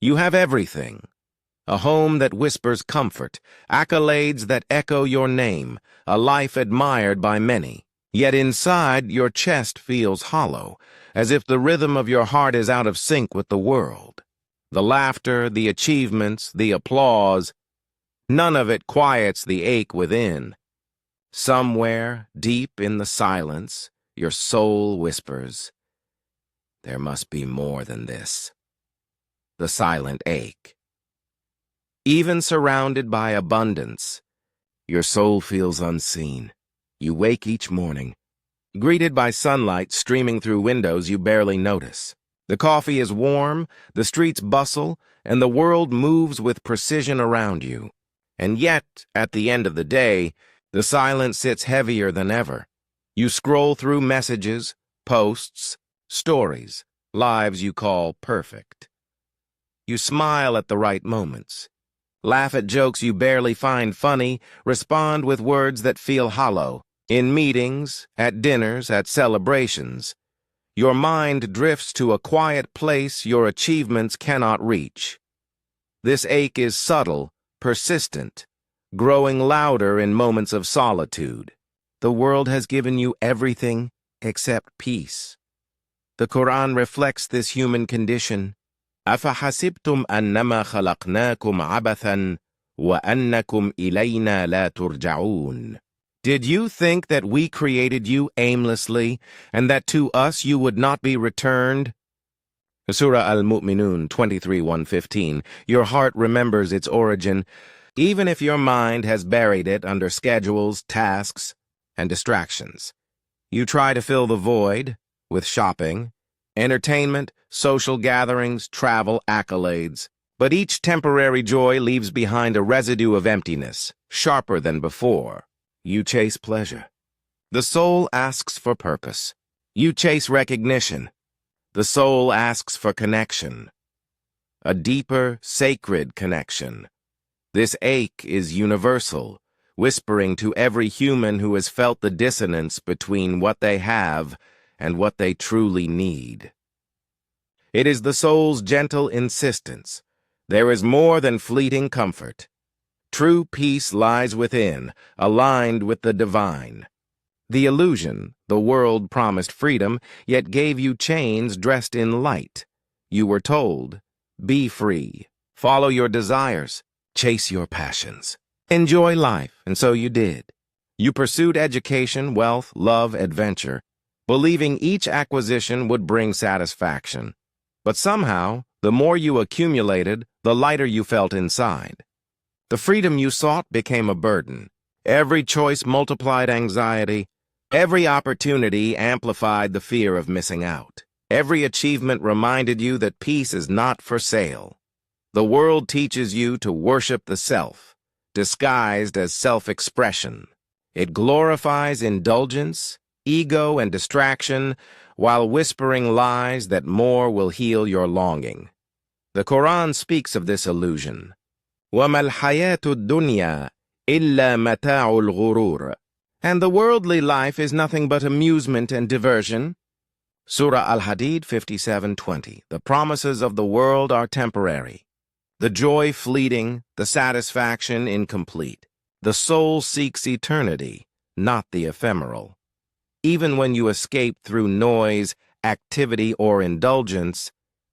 You have everything. A home that whispers comfort, accolades that echo your name, a life admired by many. Yet inside, your chest feels hollow, as if the rhythm of your heart is out of sync with the world. The laughter, the achievements, the applause, none of it quiets the ache within. Somewhere, deep in the silence, your soul whispers, "There must be more than this." The silent ache. Even surrounded by abundance, your soul feels unseen. You wake each morning, greeted by sunlight streaming through windows you barely notice. The coffee is warm, the streets bustle, and the world moves with precision around you. And yet, at the end of the day, the silence sits heavier than ever. You scroll through messages, posts, stories, lives you call perfect. You smile at the right moments, laugh at jokes you barely find funny, respond with words that feel hollow. In meetings, at dinners, at celebrations, your mind drifts to a quiet place your achievements cannot reach. This ache is subtle, persistent, growing louder in moments of solitude. The world has given you everything except peace. The Quran reflects this human condition. أَفَحَسِبْتُمْ أَنَّمَا خَلَقْنَاكُمْ عَبَثًا وَأَنَّكُمْ إِلَيْنَا لَا تُرْجَعُونَ. Did you think that we created you aimlessly, and that to us you would not be returned? Surah Al-Mu'minun 23:115. Your heart remembers its origin, even if your mind has buried it under schedules, tasks, and distractions. You try to fill the void with shopping, entertainment, social gatherings, travel, accolades. But each temporary joy leaves behind a residue of emptiness, sharper than before. You chase pleasure. The soul asks for purpose. You chase recognition. The soul asks for connection. A deeper, sacred connection. This ache is universal, whispering to every human who has felt the dissonance between what they have and what they truly need. It is the soul's gentle insistence. There is more than fleeting comfort. True peace lies within, aligned with the divine. The illusion, the world promised freedom, yet gave you chains dressed in light. You were told, be free, follow your desires, chase your passions, enjoy life, and so you did. You pursued education, wealth, love, adventure, believing each acquisition would bring satisfaction. But somehow, the more you accumulated, the lighter you felt inside. The freedom you sought became a burden. Every choice multiplied anxiety. Every opportunity amplified the fear of missing out. Every achievement reminded you that peace is not for sale. The world teaches you to worship the self, disguised as self-expression. It glorifies indulgence, ego, and distraction, while whispering lies that more will heal your longing. The Quran speaks of this illusion. وَمَا الْحَيَاةُ الدُّنْيَا إِلَّا مَتَاعُ الْغُرُورِ. And the worldly life is nothing but amusement and diversion. Surah Al-Hadid 57:20. The promises of the world are temporary. The joy fleeting, the satisfaction incomplete. The soul seeks eternity, not the ephemeral. Even when you escape through noise, activity, or indulgence,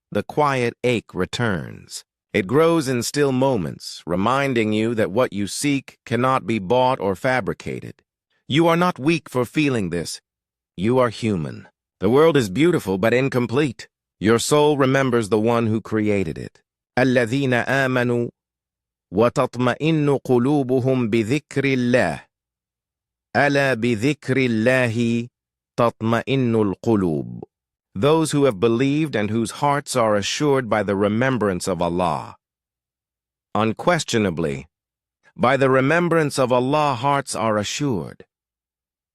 the quiet ache returns. It grows in still moments, reminding you that what you seek cannot be bought or fabricated. You are not weak for feeling this. You are human. The world is beautiful but incomplete. Your soul remembers the one who created it. الَّذِينَ آمَنُوا وَتَطْمَئِنُّ قُلُوبُهُمْ بِذِكْرِ اللَّهِ أَلَا بِذِكْرِ اللَّهِ تَطْمَئِنُّ الْقُلُوبُ. Those who have believed and whose hearts are assured by the remembrance of Allah. Unquestionably, by the remembrance of Allah hearts are assured.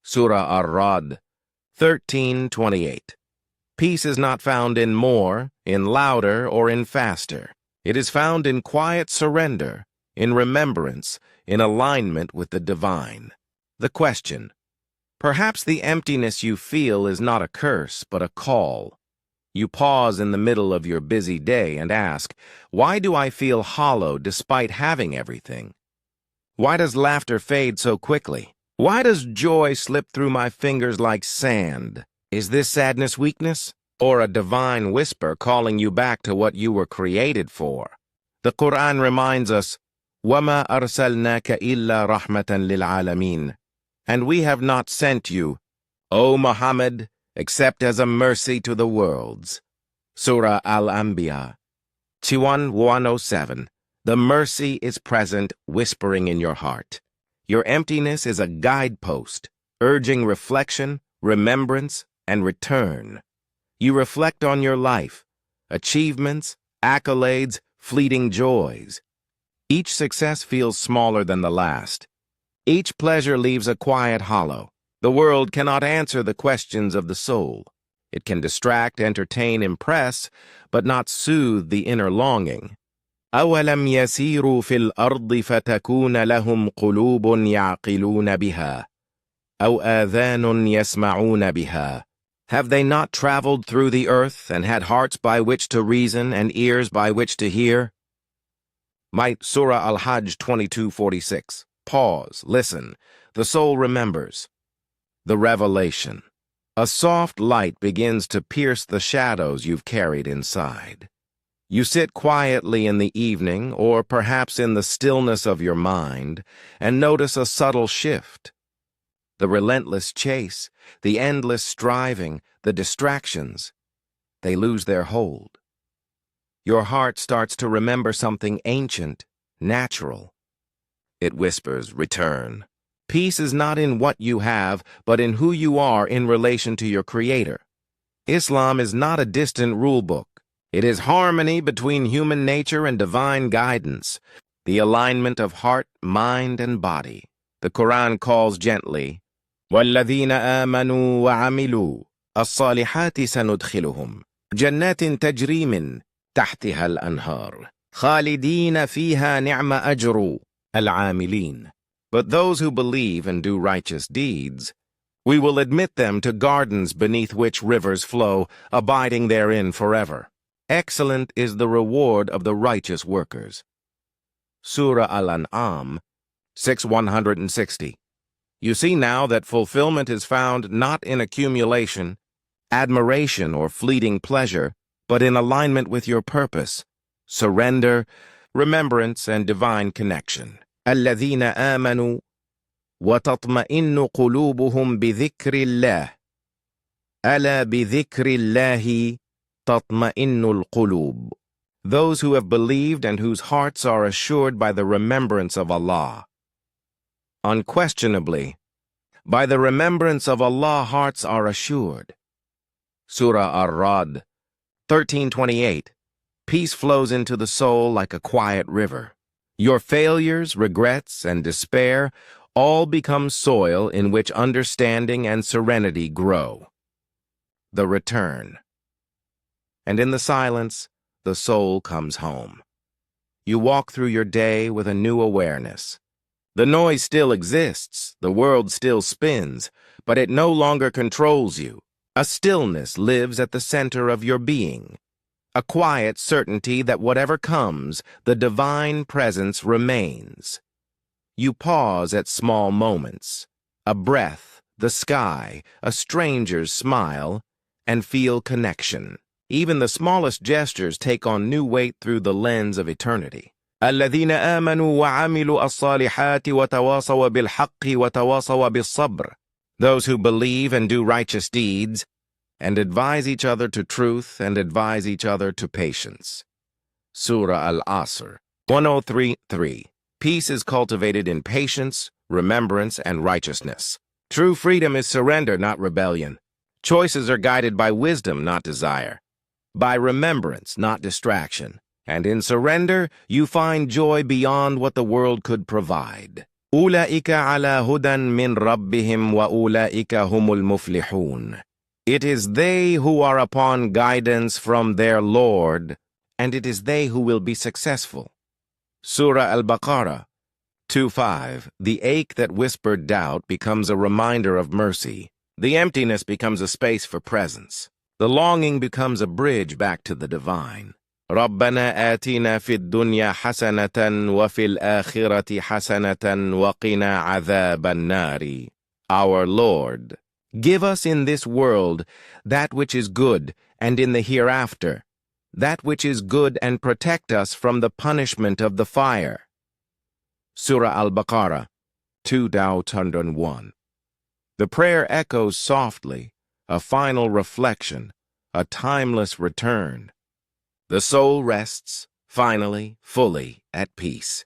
Surah Ar-Ra'd 13:28. Peace is not found in more, in louder, or in faster. It is found in quiet surrender, in remembrance, in alignment with the divine. The question: perhaps the emptiness you feel is not a curse, but a call. You pause in the middle of your busy day and ask, why do I feel hollow despite having everything? Why does laughter fade so quickly? Why does joy slip through my fingers like sand? Is this sadness weakness? Or a divine whisper calling you back to what you were created for? The Quran reminds us, وَمَا أَرْسَلْنَاكَ إِلَّا رَحْمَةً لِلْعَالَمِينَ. And we have not sent you, O Muhammad, except as a mercy to the worlds. Surah Al-Anbiya, 107. The mercy is present, whispering in your heart. Your emptiness is a guidepost, urging reflection, remembrance, and return. You reflect on your life, achievements, accolades, fleeting joys. Each success feels smaller than the last. Each pleasure leaves a quiet hollow. The world cannot answer the questions of the soul. It can distract, entertain, impress, but not soothe the inner longing. أَوَلَمْ يَسِيرُوا فِي الْأَرْضِ فَتَكُونَ لَهُمْ قُلُوبٌ يَعْقِلُونَ بِهَا أَوْ آذَانٌ يَسْمَعُونَ بِهَا. Have they not traveled through the earth and had hearts by which to reason and ears by which to hear? Might Surah Al-Hajj 22:46. Pause, listen. The soul remembers. The revelation. A soft light begins to pierce the shadows you've carried inside. You sit quietly in the evening, or perhaps in the stillness of your mind, and notice a subtle shift. The relentless chase, the endless striving, the distractions, they lose their hold. Your heart starts to remember something ancient, natural. It whispers, return. Peace is not in what you have, but in who you are in relation to your Creator. Islam is not a distant rule book. It is harmony between human nature and divine guidance, the alignment of heart, mind, and body. The Quran calls gently, وَالَّذِينَ آمَنُوا وَعَمِلُوا الصَّالِحَاتِ سَنُدْخِلُهُمْ جَنَّاتٍ تَجْرِي مِنْ تَحْتِهَا الْأَنْهَارُ خَالِدِينَ فِيهَا نِعْمَ أَجْرُ الْعَامِلِينَ. But those who believe and do righteous deeds, we will admit them to gardens beneath which rivers flow, abiding therein forever. Excellent is the reward of the righteous workers. Surah Al-An'am 6:160. You see now that fulfillment is found not in accumulation, admiration, or fleeting pleasure, but in alignment with your purpose, surrender, remembrance, and divine connection. الذين آمنوا وتطمئن قلوبهم بذكر الله ألا بذكر الله تطمئن القلوب. Those who have believed and whose hearts are assured by the remembrance of Allah. Unquestionably, by the remembrance of Allah hearts are assured. Surah Ar-Ra'd 13:28. Peace flows into the soul like a quiet river. Your failures, regrets, and despair all become soil in which understanding and serenity grow. The return. And in the silence, the soul comes home. You walk through your day with a new awareness. The noise still exists, the world still spins, but it no longer controls you. A stillness lives at the center of your being. A quiet certainty that whatever comes, the divine presence remains. You pause at small moments, a breath, the sky, a stranger's smile, and feel connection. Even the smallest gestures take on new weight through the lens of eternity. الذين آمنوا وعملوا الصالحات وتواصوا بالحق وتواصوا بالصبر. Those who believe and do righteous deeds, and advise each other to truth and advise each other to patience. Surah Al-Asr 103:3. Peace is cultivated in patience, remembrance, and righteousness. True freedom is surrender, not rebellion. Choices are guided by wisdom, not desire. By remembrance, not distraction. And in surrender, you find joy beyond what the world could provide. أولئك على هدى من ربهم وأولئك هم المفلحون. It is they who are upon guidance from their Lord, and it is they who will be successful. Surah Al-Baqarah 2:5. The ache that whispered doubt becomes a reminder of mercy. The emptiness becomes a space for presence. The longing becomes a bridge back to the divine. ربنا آتنا في الدنيا حسنة وفي الآخرة حسنة وقنا عذاب النار. Our Lord, give us in this world that which is good, and in the hereafter that which is good, and protect us from the punishment of the fire. Surah Al-Baqarah 201. The prayer echoes softly, a final reflection, a timeless return. The soul rests, finally, fully at peace.